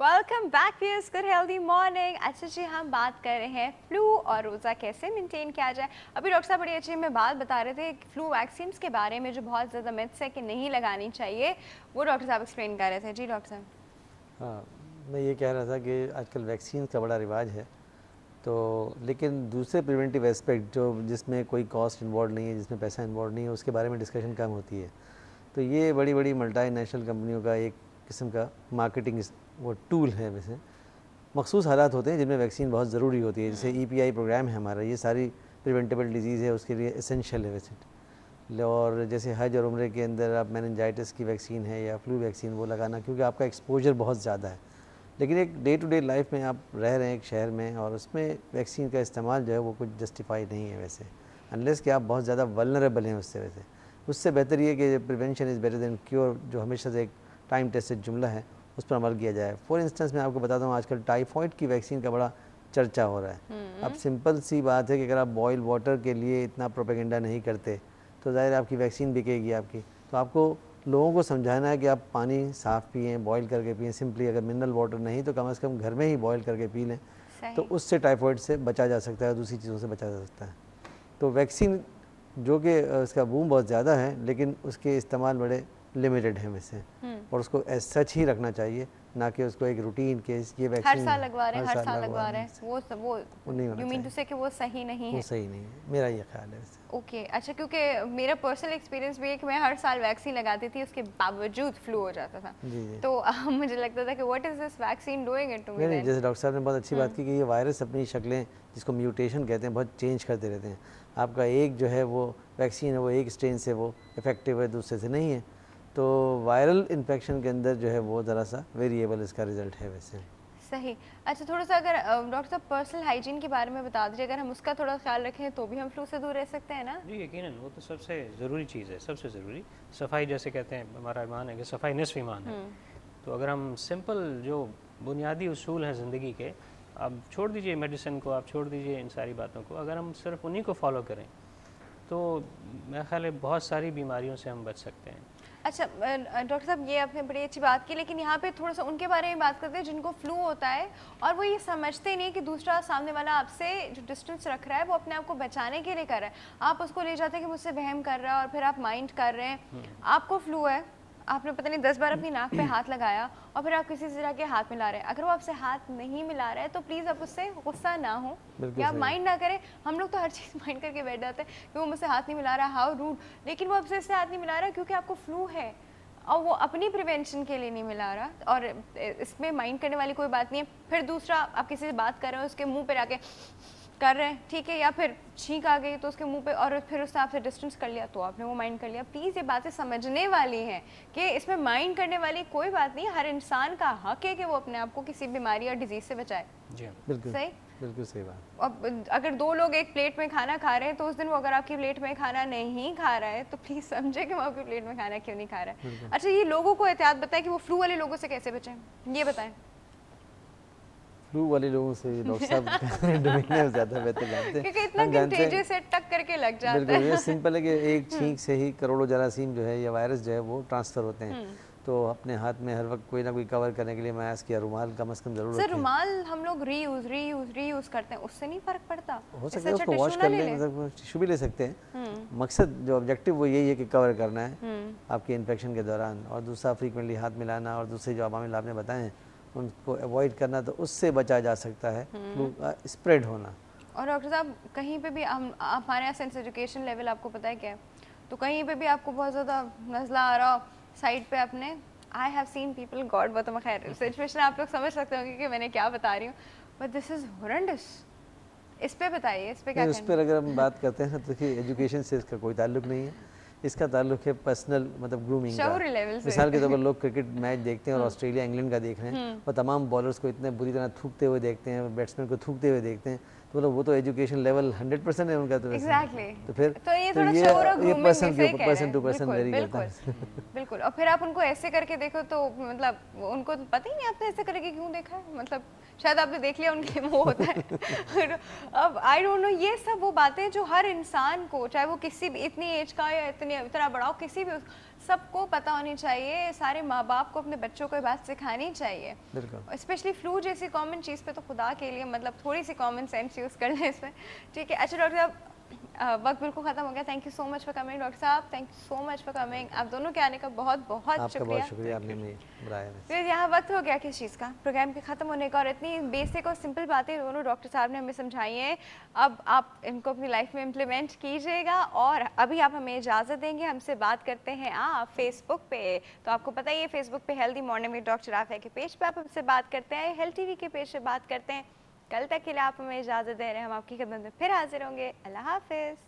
Welcome back viewers, good healthy morning. अच्छा जी, हम बात कर रहे हैं फ्लू और रोज़ा कैसे मेंटेन किया जाए। अभी डॉक्टर साहब बड़ी अच्छी हमें बात बता रहे थे फ्लू वैक्सीन के बारे में, जो बहुत ज़्यादा मिथ्स है कि नहीं लगानी चाहिए, वो डॉक्टर साहब एक्सप्लेन कर रहे थे। जी डॉक्टर साहब। हाँ, मैं ये कह रहा था कि आजकल वैक्सीन का बड़ा रिवाज है, तो लेकिन दूसरे प्रिवेंटिव एस्पेक्ट जो जिसमें कोई कॉस्ट इन्वॉल्व नहीं है, जिसमें पैसा इन्वॉल्व नहीं है, उसके बारे में डिस्कशन कम होती है। तो ये बड़ी बड़ी मल्टीनेशनल कंपनियों का एक किस्म का मार्केटिंग वो टूल है। वैसे मखसूस हालात होते हैं जिनमें वैक्सीन बहुत ज़रूरी होती है, जैसे EPI प्रोग्राम है हमारा, ये सारी प्रिवेंटेबल डिजीज़ है, उसके लिए एसेंशियल है वैसे। और जैसे हज और उम्रे के अंदर आप मेनिंजाइटिस की वैक्सीन है या फ्लू वैक्सीन वो लगाना, क्योंकि आपका एक्सपोजर बहुत ज़्यादा है। लेकिन एक डे टू डे लाइफ में आप रह रहे हैं एक शहर में, और उसमें वैक्सीन का इस्तेमाल जो है वो कुछ जस्टिफाई नहीं है वैसे, अनलेस कि आप बहुत ज़्यादा वल्नरेबल हैं उससे। वैसे उससे बेहतर ये कि prevention is better than cure, जो हमेशा से एक टाइम टेस्टेड जुमला है, उस पर अमल किया जाए। फॉर इंस्टेंस मैं आपको बताता हूँ, आजकल टाइफॉइड की वैक्सीन का बड़ा चर्चा हो रहा है। अब सिंपल सी बात है कि अगर आप बॉयल वाटर के लिए इतना प्रोपेगेंडा नहीं करते तो ज़ाहिर आपकी वैक्सीन बिकेगी आपकी। तो आपको लोगों को समझाना है कि आप पानी साफ़ पिएँ, बॉयल करके पिएँ सिंपली। अगर मिनरल वाटर नहीं तो कम से कम घर में ही बॉयल करके पी लें, तो उससे टाइफॉइड से बचा जा सकता है, दूसरी चीज़ों से बचा जा सकता है। तो वैक्सीन जो कि उसका बूम बहुत ज़्यादा है, लेकिन उसके इस्तेमाल बड़े लिमिटेड हैं वैसे, और उसको एज सच ही रखना चाहिए, ना कि उसको एक रूटीन केस ये वैक्सीन हर साल लगवा रहे हैं, वो यू मीन टू से कि वो सही नहीं है। वो सही नहीं है, मेरा ये ख्याल है वैसे। ओके, अच्छा, क्योंकि मेरा पर्सनल एक्सपीरियंस भी है कि मैं हर साल वैक्सीन लगाती थी, उसके बावजूद फ्लू हो जाता था। जी। तो मुझे लगता था कि what is this vaccine doing it to me. नहीं, जैसे डॉक्टर साहब ने बहुत अच्छी बात की कि ये वायरस अपनी शक्लें, जिसको म्यूटेशन कहते हैं, बहुत चेंज करते रहते हैं। आपका एक जो है वो वैक्सीन है, वो एक स्ट्रेन से वो इफेक्टिव है, दूसरे से नहीं है। तो वायरल इन्फेक्शन के अंदर जो है वो ज़रा सा वेरिएबल इसका रिजल्ट है वैसे। सही। अच्छा, थोड़ा सा अगर डॉक्टर साहब पर्सनल हाइजीन के बारे में बता दीजिए, अगर हम उसका थोड़ा ख्याल रखें तो भी हम फ्लू से दूर रह सकते हैं ना? जी यकीनन, वो तो सबसे ज़रूरी चीज़ है, सबसे ज़रूरी। सफाई, जैसे कहते हैं, हमारा ईमान है कि सफाई निस्फ़ ईमान है। तो अगर हम सिंपल जो बुनियादी उसूल हैं ज़िंदगी के, आप छोड़ दीजिए मेडिसिन को, आप छोड़ दीजिए इन सारी बातों को, अगर हम सिर्फ उन्हीं को फॉलो करें तो मेरा ख्याल है बहुत सारी बीमारियों से हम बच सकते हैं। अच्छा डॉक्टर साहब, ये आपने बड़ी अच्छी बात की, लेकिन यहाँ पे थोड़ा सा उनके बारे में बात करते हैं जिनको फ्लू होता है और वो ये समझते नहीं कि दूसरा सामने वाला आपसे जो डिस्टेंस रख रहा है वो अपने आप को बचाने के लिए कर रहा है। आप उसको ले जाते हैं कि मुझसे वहम कर रहा है, और फिर आप माइंड कर रहे हैं। आपको फ्लू है, आपने पता नहीं 10 बार अपनी नाक पे हाथ लगाया, और फिर आप किसी से जाके हाथ मिला रहे हैं। अगर वो आपसे हाथ नहीं मिला रहा है तो प्लीज़ आप उससे गुस्सा ना हो या माइंड ना करें। हम लोग तो हर चीज़ माइंड करके बैठ जाते हैं कि वो मुझसे हाथ नहीं मिला रहा, हाउ रूड, लेकिन वो आपसे इससे हाथ नहीं मिला रहा क्योंकि आपको फ्लू है और वो अपनी प्रिवेंशन के लिए नहीं मिला रहा, और इसमें माइंड करने वाली कोई बात नहीं है। फिर दूसरा, आप किसी से बात कर रहे हो, उसके मुंह पे आके कर रहे हैं, ठीक है, या फिर छींक आ गई तो उसके मुंह पे, और फिर उसने आपसे डिस्टेंस कर लिया तो आपने वो माइंड कर लिया। प्लीज़ ये बातें समझने वाली हैं कि इसमें माइंड करने वाली कोई बात नहीं। हर इंसान का हक है कि वो अपने आप को किसी बीमारी या डिजीज़ से बचाए। जी बिल्कुल सही, बिल्कुल सही बात। अब अगर दो लोग एक प्लेट में खाना खा रहे हैं तो उस दिन वो अगर आपकी प्लेट में खाना नहीं खा रहा है तो प्लीज़ समझे कि वो आपकी प्लेट में खाना क्यों नहीं खा रहा है। अच्छा, ये लोगों को एहतियात बताएं कि वो फ्लू वाले लोगों से कैसे बचें, ये बताएं। फ्लू वाले लोगों से डॉक्टर साहब डोमिने ज़्यादा बेहतर जानते हैं, क्योंकि इतना कंटेजियस है, टक करके लग जाता है। बिल्कुल, ये सिंपल है कि एक छींक से ही करोड़ों जरासीम जो है या वायरस जो है वो ट्रांसफ़र होते हैं। तो अपने हाथ में हर वक्त कोई ना कोई कवर करने के लिए मास्क या रुमाल कम से कम जरूर रखें। सर, रुमाल हम लोग रीयूज करते हैं, उससे नहीं फर्क पड़ता? हो सकता है उसको वॉश कर लें, मतलब टिश्यू भी ले सकते हैं। मकसद जो ऑब्जेक्टिव वो यही है कि कवर करना है आपके इन्फेक्शन के दौरान। और दूसरा, फ्रीक्वेंटली हाथ मिलाना और दूसरे जो अवामिल आपने बताए हैं उनको अवॉइड करना, तो उससे बचा जा सकता है फ्लू स्प्रेड होना। और डॉक्टर साहब, कहीं पे भी हमारे यहाँ सेंस एजुकेशन लेवल आपको पता है क्या है, तो कहीं पे भी आपको बहुत ज़्यादा नज़ला आ रहा हो साइड पे अपने, I have seen people, God बताओ, खैर सिचुएशन आप लोग समझ सकते होंगे कि मैंने क्या बता रही हूँ, बट दिस इज़ हॉरेंडस। इस पे बताइए, इस पे क्या उस पर अगर हम बात करते हैं तो देखिए, एजुकेशन से इसका कोई ताल्लुक नहीं है, इसका ताल्लुक है पर्सनल, मतलब ग्रूमिंग का। मिसाल के तौर पर लोग क्रिकेट मैच देखते हैं और ऑस्ट्रेलिया इंग्लैंड का देख रहे हैं और तमाम बॉलर्स को इतने बुरी तरह थूकते हुए देखते हैं, बैट्समैन को थूकते हुए देखते हैं, तो मतलब वो तो एजुकेशन लेवल 100% है उनका। तो एग्जैक्टली, तो फिर तो ये थोड़ा शोर और grooming person to person vary करता है। बिल्कुल। और फिर आप उनको ऐसे करके देखो तो मतलब उनको पता ही नहीं आपने ऐसे करके क्यों देखा है, मतलब शायद आपने देख लिया उनके वो होता है। अब आई डोंट नो, ये सब वो बातें जो हर इंसान को, चाहे वो किसी भी इतनी एज का या इतना बड़ा हो, किसी भी سب کو پتہ ہونی چاہیے, سارے ماں باپ کو اپنے بچوں کو یہ بات سکھانی چاہیے, بالکل اسپیشلی فلو جیسی کامن چیز پہ تو خدا کے لیے مطلب تھوڑی سی کامن سینس یوز کر لیں اس میں. ٹھیک ہے, اچھا ڈاکٹر صاحب وقت بالکل ختم ہو گیا. Thank you so much for coming doctor صاحب, thank you so much for coming. آپ دونوں کے آنے کا بہت بہت آپ کا شکریہ. بہت شکریہ, آپ نے ہمیں بلایا. پھر یہاں وقت ہو گیا کس چیز کا, پروگرام کے ختم ہونے کا, اور اتنی بیسک اور سمپل باتیں دونوں ڈاکٹر صاحب نے ہمیں سمجھائی ہیں. اب آپ ان کو اپنی لائف میں امپلیمنٹ کیجیے گا. اور ابھی آپ ہمیں اجازت دیں گے, ہم سے بات کرتے ہیں آپ فیس بک پہ. تو آپ کو پتہ ہی ہے فیس بک پہ ہیلدی مارننگ میں ڈاکٹر عافیہ کے پیج پہ آپ ہم سے بات کرتے ہیں, ہیلتھ ٹی وی کے پیج پہ بات کرتے ہیں. کل تک کے لیے آپ ہمیں اجازت دے رہے ہیں, ہم آپ کی خدمت میں پھر حاضر ہوں گے. اللہ حافظ.